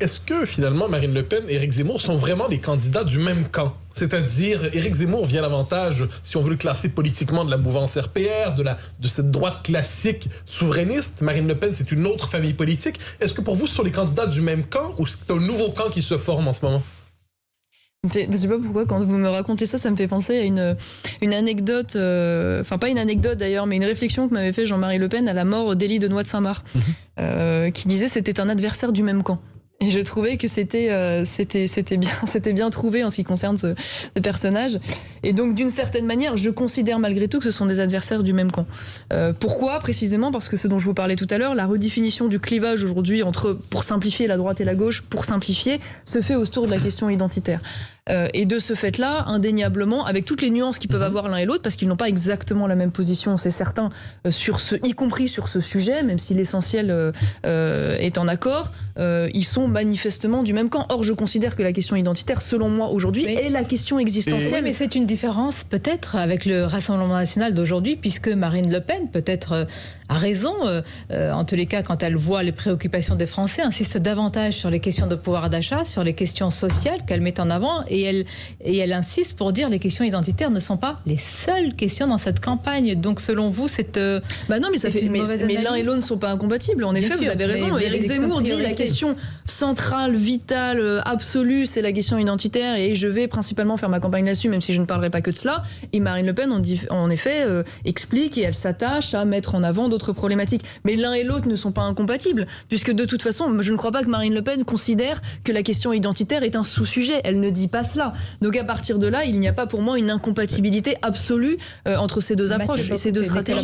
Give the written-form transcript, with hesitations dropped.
est-ce que finalement Marine Le Pen et Éric Zemmour sont vraiment des candidats du même camp? C'est-à-dire, Éric Zemmour vient davantage, si on veut le classer politiquement, de la mouvance RPR, de cette droite classique souverainiste. Marine Le Pen, c'est une autre famille politique. Est-ce que pour vous, ce sont les candidats du même camp ou c'est un nouveau camp qui se forme en ce moment? Je sais pas pourquoi, quand vous me racontez ça, ça me fait penser à une anecdote, enfin pas une anecdote d'ailleurs, mais une réflexion que m'avait fait Jean-Marie Le Pen à la mort d'Élie de Noix de Saint-Marc, qui disait c'était un adversaire du même camp. Et je trouvais que c'était bien trouvé en ce qui concerne ce personnage. Et donc, d'une certaine manière, je considère malgré tout que ce sont des adversaires du même camp. Pourquoi précisément? Parce que ce dont je vous parlais tout à l'heure, la redéfinition du clivage aujourd'hui entre, pour simplifier, la droite et la gauche, pour simplifier, se fait autour de la question identitaire. Et de ce fait-là, indéniablement, avec toutes les nuances qu'ils peuvent avoir l'un et l'autre, parce qu'ils n'ont pas exactement la même position, c'est certain, y compris sur ce sujet, même si l'essentiel est en accord, ils sont manifestement du même camp. Or, je considère que la question identitaire, selon moi, aujourd'hui, est la question existentielle. Oui, mais c'est une différence, peut-être, avec le Rassemblement national d'aujourd'hui, puisque Marine Le Pen, peut-être, a raison, en tous les cas, quand elle voit les préoccupations des Français, insiste davantage sur les questions de pouvoir d'achat, sur les questions sociales qu'elle met en avant, et elle insiste pour dire que les questions identitaires ne sont pas les seules questions dans cette campagne. Donc, selon vous, c'est... Bah non, mais l'un et l'autre ne sont pas incompatibles. En effet, vous avez raison. Éric Zemmour dit la question centrale, vitale, absolue, c'est la question identitaire, et je vais principalement faire ma campagne là-dessus, même si je ne parlerai pas que de cela. Et Marine Le Pen, en effet, explique et elle s'attache à mettre en avant d'autres problématiques. Mais l'un et l'autre ne sont pas incompatibles, puisque de toute façon, je ne crois pas que Marine Le Pen considère que la question identitaire est un sous-sujet. Elle ne dit pas cela. Donc à partir de là, il n'y a pas pour moi une incompatibilité absolue entre ces deux approches et ces deux stratégies.